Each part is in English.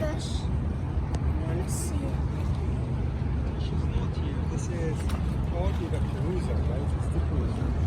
fish. Let's see. She's not here. This is only the cruiser, right? It's the cruiser.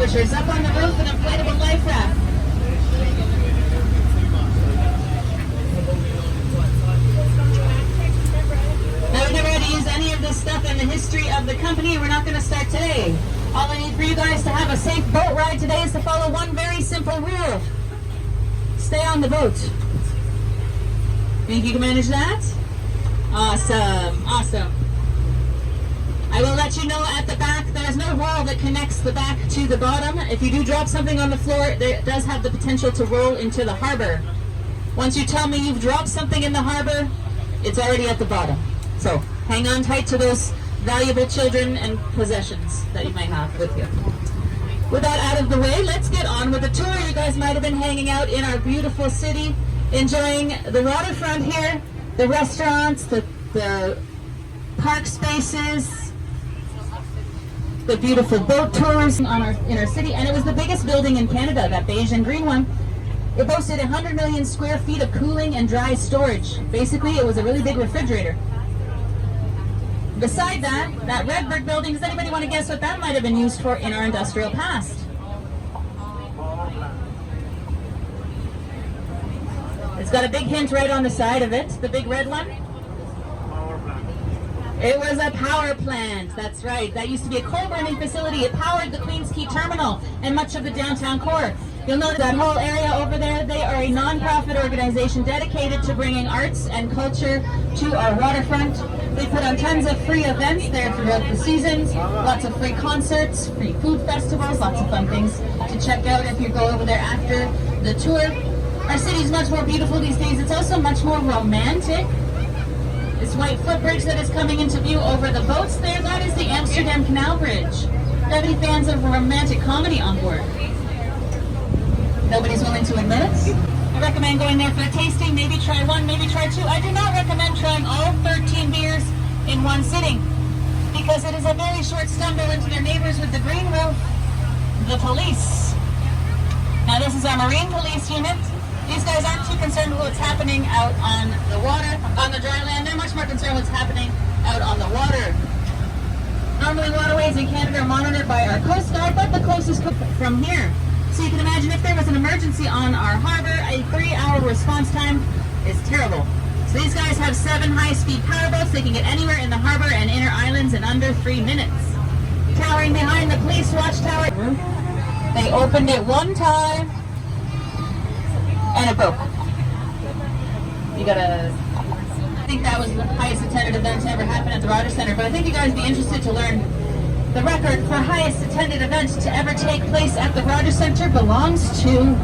extinguishers up on the roof, an inflatable life raft. Now, we've never had to use any of this stuff in the history of the company. We're not going to start today. All I need for you guys to have a safe boat ride today is to follow one very simple rule. Stay on the boat. Think you can manage that? Awesome, awesome. I will let you know at the back, there's no wall that connects the back to the bottom. If you do drop something on the floor, it does have the potential to roll into the harbor. Once you tell me you've dropped something in the harbor, it's already at the bottom. So hang on tight to those valuable children and possessions that you might have with you. With that out of the way, let's get on with the tour. You guys might have been hanging out in our beautiful city, enjoying the waterfront here, the restaurants, the park spaces, the beautiful boat tours in our city. And it was the biggest building in Canada, that beige and green one. It boasted 100 million square feet of cooling and dry storage. Basically, it was a really big refrigerator. Beside that, that red brick building, does anybody want to guess what that might have been used for in our industrial past? It's got a big hint right on the side of it, the big red one. It was a power plant, that's right. That used to be a coal burning facility. It powered the Queens Quay Terminal and much of the downtown core. You'll notice that whole area over there, they are a non-profit organization dedicated to bringing arts and culture to our waterfront. They put on tons of free events there throughout the seasons, lots of free concerts, free food festivals, lots of fun things to check out if you go over there after the tour. Our city's much more beautiful these days. It's also much more romantic. This white footbridge that is coming into view over the boats there, that is the Amsterdam Canal Bridge. Do you have any fans of romantic comedy on board? Nobody's willing to admit it? I recommend going there for a tasting, maybe try one, maybe try two. I do not recommend trying all 13 beers in one sitting because it is a very short stumble into their neighbors with the green roof, the police. Now this is our marine police unit. These guys aren't too concerned with what's happening out on the water, on the dry land. They're much more concerned with what's happening out on the water. Normally waterways in Canada are monitored by our Coast Guard, but the closest from here. So you can imagine if there was an emergency on our harbor, a 3-hour response time is terrible. So these guys have 7 high-speed powerboats. They can get anywhere in the harbor and inner islands in under 3 minutes. Towering behind the police watchtower. They opened it one time and it broke. You gotta... I think that was the highest attended event to ever happen at the Rogers Centre, but I think you guys would be interested to learn the record for highest attended event to ever take place at the Rogers Centre belongs to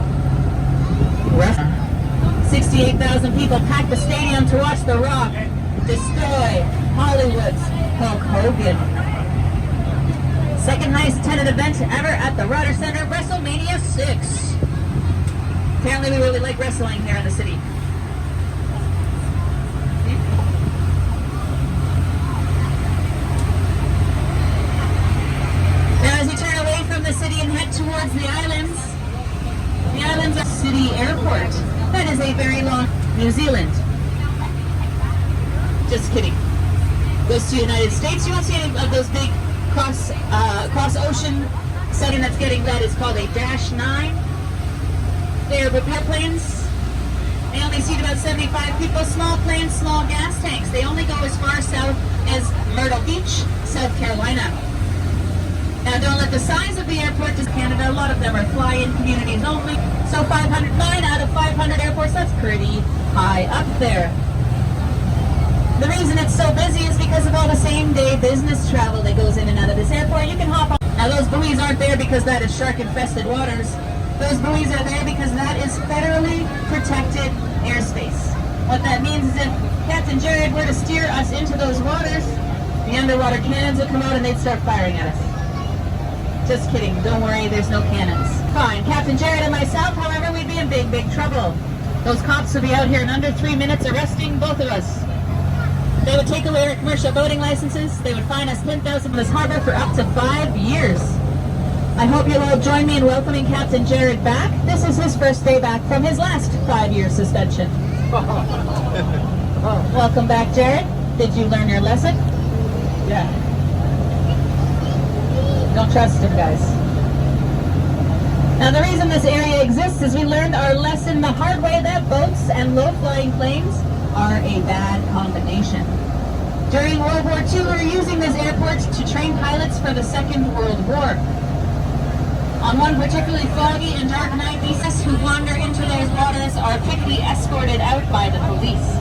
68,000 people packed the stadium to watch The Rock destroy Hollywood's Hulk Hogan. Second highest attended event ever at the Rogers Centre, WrestleMania 6. Apparently we really like wrestling here in the city. The city and head towards the islands. The islands are City Airport. That is a very long New Zealand. Just kidding. Goes to the United States. You won't see any of those big cross ocean setting that's getting that is called a Dash 9. They are repair planes. They only seat about 75 people. Small planes, small gas tanks. They only go as far south as Myrtle Beach, South Carolina. Now don't let the size of the airport to Canada, a lot of them are fly-in communities only. So 509 out of 500 airports, that's pretty high up there. The reason it's so busy is because of all the same-day business travel that goes in and out of this airport. You can hop on. Now those buoys aren't there because that is shark-infested waters. Those buoys are there because that is federally protected airspace. What that means is if Captain Jared were to steer us into those waters, the underwater cannons would come out and they'd start firing at us. Just kidding. Don't worry, there's no cannons. Fine. Captain Jared and myself, however, we'd be in big, big trouble. Those cops would be out here in under 3 minutes arresting both of us. They would take away our commercial boating licenses. They would fine us $10,000 from this harbor for up to 5 years. I hope you'll all join me in welcoming Captain Jared back. This is his first day back from his last 5-year suspension. Welcome back, Jared. Did you learn your lesson? Yeah. Don't trust him, guys. Now the reason this area exists is we learned our lesson the hard way that boats and low-flying planes are a bad combination. During World War II, we were using this airport to train pilots for the Second World War. On one particularly foggy and dark night, these who wander into those waters are quickly escorted out by the police.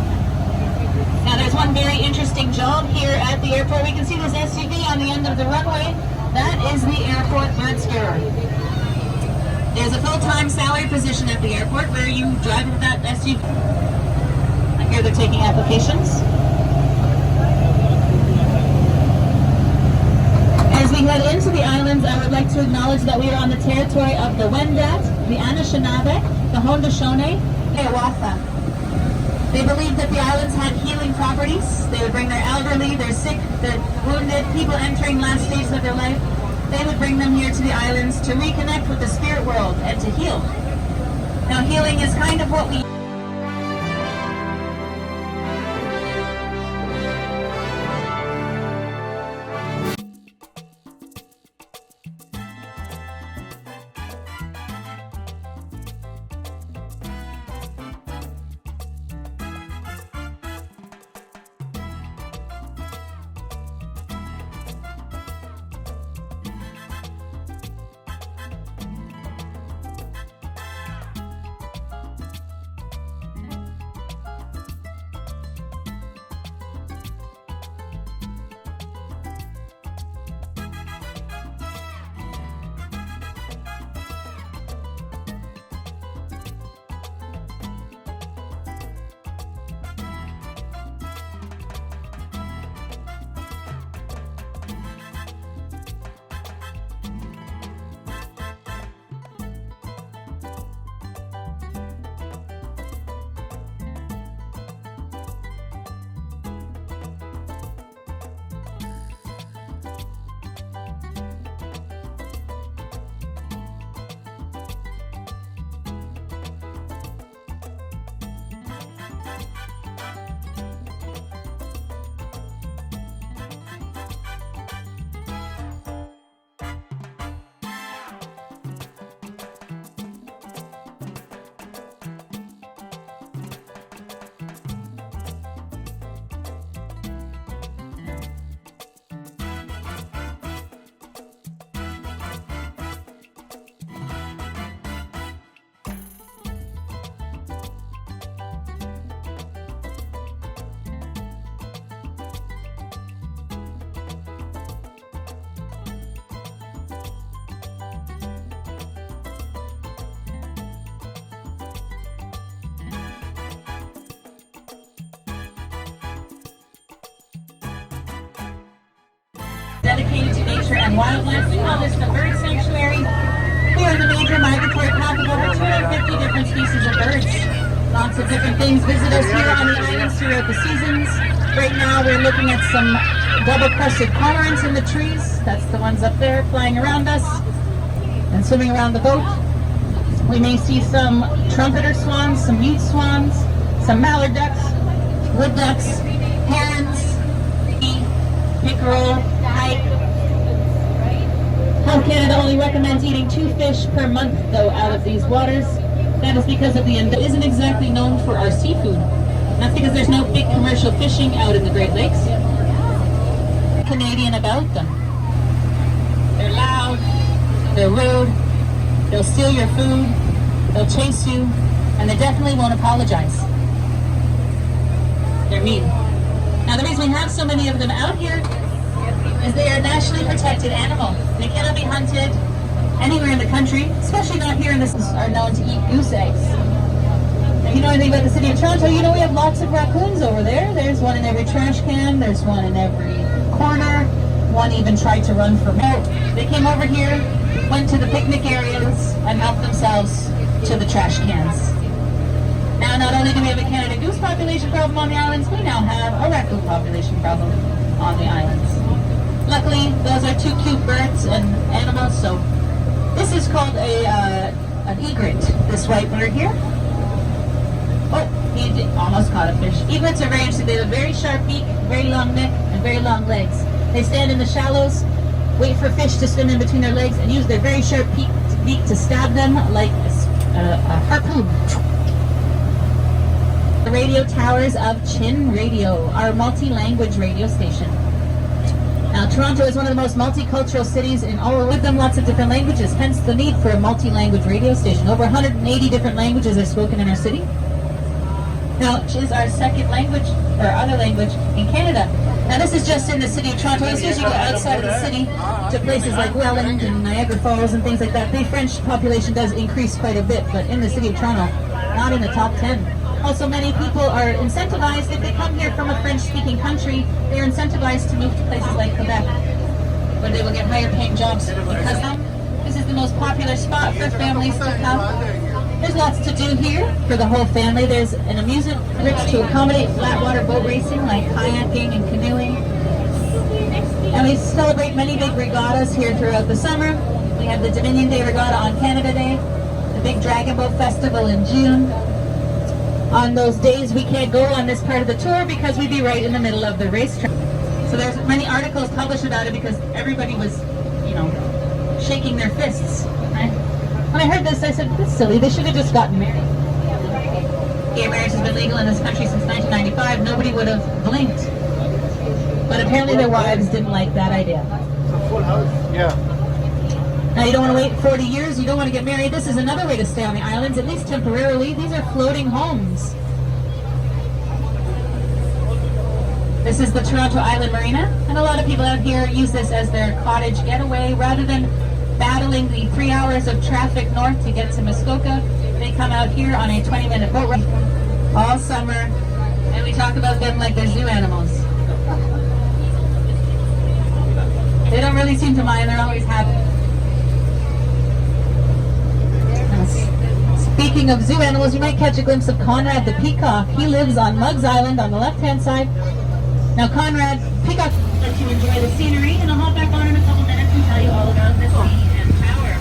Now there's one very interesting job here at the airport. We can see this SUV on the end of the runway. That is the airport bird scarer. There's a full-time salary position at the airport where you drive with that SUV. I hear they're taking applications. As we head into the islands, I would like to acknowledge that we are on the territory of the Wendat, the Anishinaabe, the Haudenosaunee, and Hiawatha. They believed that the islands had healing properties. They would bring their elderly, their sick, their wounded, people entering last stages of their life. They would bring them here to the islands to reconnect with the spirit world and to heal. Now healing is kind of what we... nature and wildlife. We call this the bird sanctuary. Here in the major migratory path of over 250 different species of birds. Lots of different things visit us here on the islands throughout the seasons. Right now we're looking at some double-crested cormorants in the trees. That's the ones up there flying around us and swimming around the boat. We may see some trumpeter swans, some mute swans, some mallard ducks, wood ducks, herons, pickerel, pike. Health Canada only recommends eating 2 fish per month, though, out of these waters. That is because of the isn't exactly known for our seafood. That's because there's no big commercial fishing out in the Great Lakes. Canadian about them. They're loud, they're rude, they'll steal your food, they'll chase you, and they definitely won't apologize. They're mean. Now the reason we have so many of them out here is they are a nationally protected animal. They cannot be hunted anywhere in the country, especially not here in this are known to eat goose eggs. If you know anything about the city of Toronto, you know we have lots of raccoons over there. There's one in every trash can, there's one in every corner. One even tried to run for mayor. They came over here, went to the picnic areas, and helped themselves to the trash cans. Now, not only do we have a Canada goose population problem on the islands, we now have a raccoon population problem on the islands. Luckily, those are 2 cute birds and animals, so this is called an egret, this white bird here. Oh, he almost caught a fish. Egrets are very interesting. They have a very sharp beak, very long neck, and very long legs. They stand in the shallows, wait for fish to swim in between their legs, and use their very sharp beak to stab them like a harpoon. The radio towers of Chin Radio, our multi-language radio station. Now, Toronto is one of the most multicultural cities in all of them, lots of different languages, hence the need for a multi-language radio station. Over 180 different languages are spoken in our city. Now, which is our second language, or other language, in Canada. Now, this is just in the city of Toronto. As soon as you go outside of the city to places like Welland and Niagara Falls and things like that, the French population does increase quite a bit, but in the city of Toronto, not in the top 10. Also, many people are incentivized, if they come here from a French-speaking country, they are incentivized to move to places like Quebec, where they will get higher-paying jobs because this is the most popular spot for families to come. There's lots to do here for the whole family. There's an amusement rich to accommodate flat water boat racing like kayaking and canoeing. And we celebrate many big regattas here throughout the summer. We have the Dominion Day Regatta on Canada Day, the big Dragon Boat Festival in June. On those days we can't go on this part of the tour because we'd be right in the middle of the racetrack. So there's many articles published about it because everybody was, you know, shaking their fists. Right? When I heard this, I said, that's silly, they should have just gotten married. Gay marriage has been legal in this country since 1995, nobody would have blinked. But apparently their wives didn't like that idea. It's a full house. Yeah. Now you don't want to wait 40 years, you don't want to get married. This is another way to stay on the islands, at least temporarily. These are floating homes. This is the Toronto Island Marina, and a lot of people out here use this as their cottage getaway. Rather than battling the 3 hours of traffic north to get to Muskoka, they come out here on a 20-minute boat ride all summer, and we talk about them like they're zoo animals. They don't really seem to mind, they're always happy. Speaking of zoo animals, you might catch a glimpse of Conrad the peacock. He lives on Muggs Island on the left-hand side. Now Conrad, peacock, let you enjoy the scenery, and I'll hop back on in a couple minutes and tell you all about the sea and tower.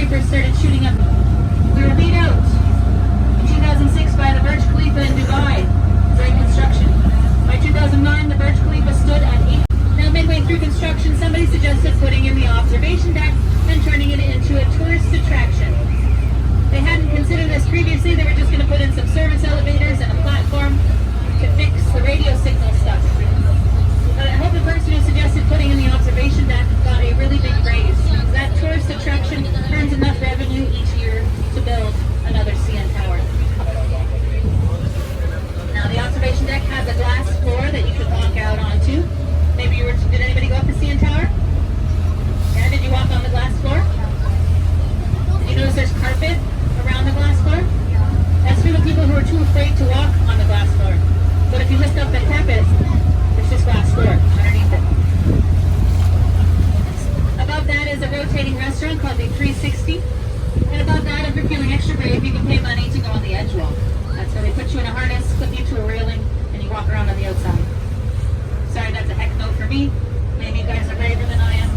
skyscrapers started shooting up. We were beat out in 2006 by the Burj Khalifa in Dubai during construction. By 2009, the Burj Khalifa stood at 8. Now, midway through construction, somebody suggested putting in the observation deck and turning it into a tourist attraction. They hadn't considered this previously. They were just going to put in some service elevators and a platform to fix the radio signal stuff. But I hope the person who suggested putting in the observation deck got a really big raise. That tourist attraction earns enough revenue each year to build another CN Tower. Now, the observation deck has a glass floor that you can walk out onto. Maybe you were. Did anybody go up the CN Tower? Yeah, did you walk on the glass floor? Did you notice there's carpet around the glass floor? That's for the people who are too afraid to walk on the glass floor. But if you lift up the carpet, there's just glass floor underneath it. Above that is a rotating restaurant called the 360. And above that, if you're feeling extra brave, you can pay money to go on the edge wall. That's where they put you in a harness, clip you to a railing, and you walk around on the outside. Sorry, that's a heck no for me. Maybe you guys are braver than I am.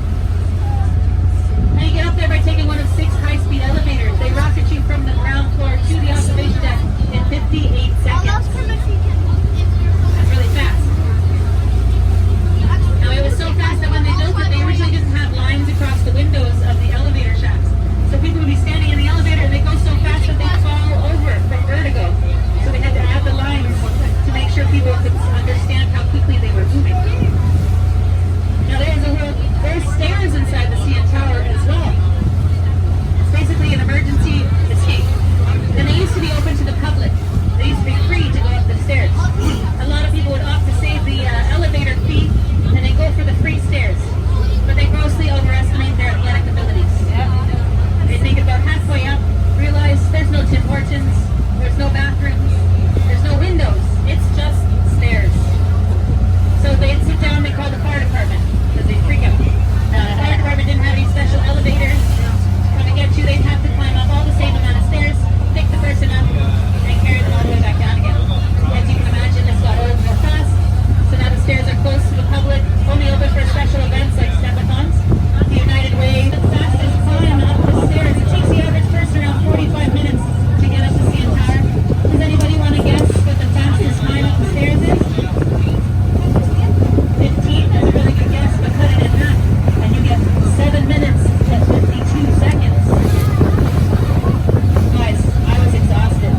Now you get up there by taking one of 6 high-speed elevators. They rocket you from the ground floor to the observation deck in 58 seconds. That's really fast. Now it was so fast that when they built it, they originally didn't have lines across the windows of the elevator shafts. So people would be standing in the elevator and they go so fast that they fall over from vertigo. So they had to add the lines to make sure people could understand how quickly they were moving. Now there's stairs inside the CN Tower as well. It's basically an emergency escape. And they used to be open to the public. They used to be free to go up the stairs. A lot of people would opt to save the elevator fee and they go for the free stairs. But they grossly overestimate their athletic abilities. They think about halfway up, realize there's no Tim Hortons, there's no bathrooms, there's no windows. It's just stairs. So they'd sit down, they call the fire department because they freak out. The fire department didn't have any special elevators come and get you. They'd have to climb up all the same amount of stairs, pick the person up, and carry them all the way back down again. As you can imagine, this got old real fast. So now the stairs are closed to the public, only open for special events like stepathons. The United Way, the fastest climb up the stairs. It takes the average person around 45 minutes to get up to CN Tower. Does anybody want to guess what the fastest climb up the stairs is? 15? That's a really good guess, but cut it in half. And you get 7 minutes and 52 seconds. Guys, I was exhausted.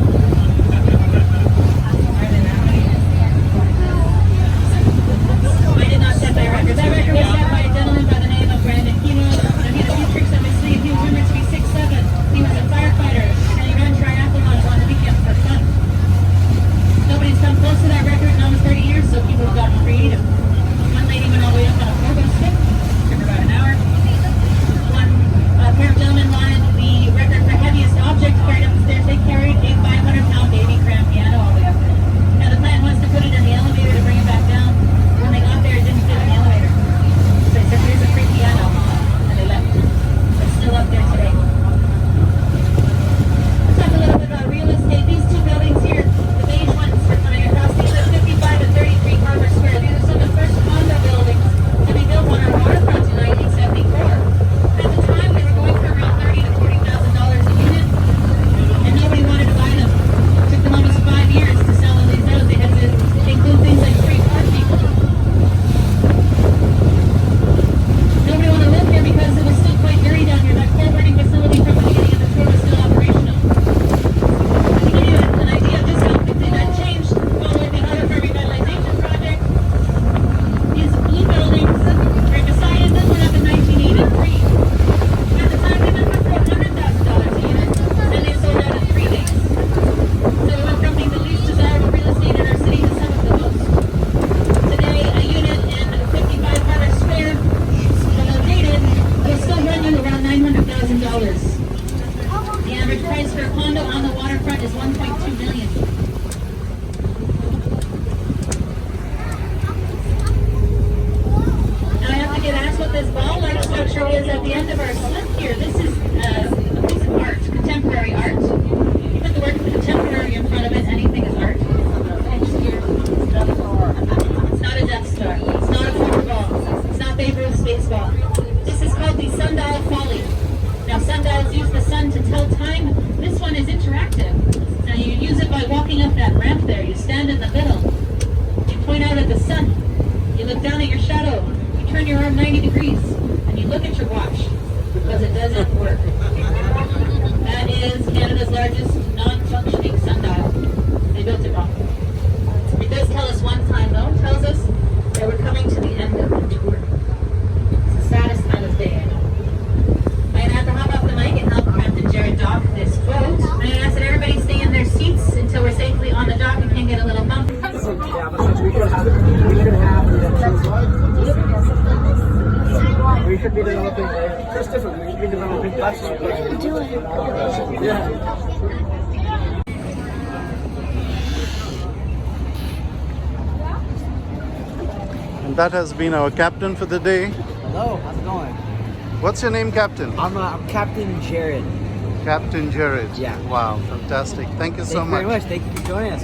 I did not set that record. That record was set by a gentleman by the name of Brandon Kino. And he had a few tricks up his sleeve. He was rumored to be 6'7". He was a firefighter, and he ran triathlons on the weekends for fun. Nobody's come close to that record in almost 30 years, so people have gotten creative. One lady went all the way up on a four-wheel stick. Took her about an hour. One pair of gentlemen wanted the record for heaviest object carried up the stairs. They carried a 500-pound baby grand piano all the way up there. Now the plan was to put it in the elevator to bring it back down. When they got there, it didn't fit in the elevator. So they said, here's a free piano. And they left. It's still up there today. Let's talk a little bit about real estate. These two buildings here, the beige ones are coming across. These are 55 and 33 Harbour Square. These are some of the first condo buildings to be built on our waterfront in 1974. At the time, they were going for around $30,000 to $40,000 a unit, and nobody wanted to buy them. It took them almost 5 years to sell all these out. They had to include things like free parking. Nobody wanted to live here because it was still quite dirty down here. That coal burning facility from the beginning of the tour was still operational. To give you an idea of just how quickly that changed, following the Harbour revitalization project, these blue buildings right beside it, this went up in 1983. At the time, they went for $400,000 a unit, and they sold out in 3 days. So we went from being the least desirable real estate in our city to some of the most. Today, a unit in 55 Harbour Square, although dated, will still run you around $900,000. The average price for a condo on the waterfront is $1.2 million. Now I have to get asked what this ball-like structure is at the end of our slip here. This is a piece of art, contemporary art. You put the word contemporary in front of it, anything is art. It's not a Death Star. It's not a football. It's not Babe Ruth's baseball. This is called the Sundial Folly. Now sundials use the it doesn't work. That is Canada's largest non-functioning sundial. They built it wrong. It does tell us one time though, it tells us that we're coming to the end of the tour. It's the saddest time of day, I know. I'm gonna have to hop off the mic and help Captain Jared dock this boat. I'm gonna ask that everybody stay in their seats until we're safely on the dock and can get a little bump. Yeah, but since we should be developing Christopher, we should be developing buses. Do it. Yeah. And that has been our captain for the day. Hello, how's it going? What's your name, Captain? I'm Captain Jared. Captain Jared. Yeah. Wow, fantastic. Thank you so Thank you much. very much. Thank you for joining us.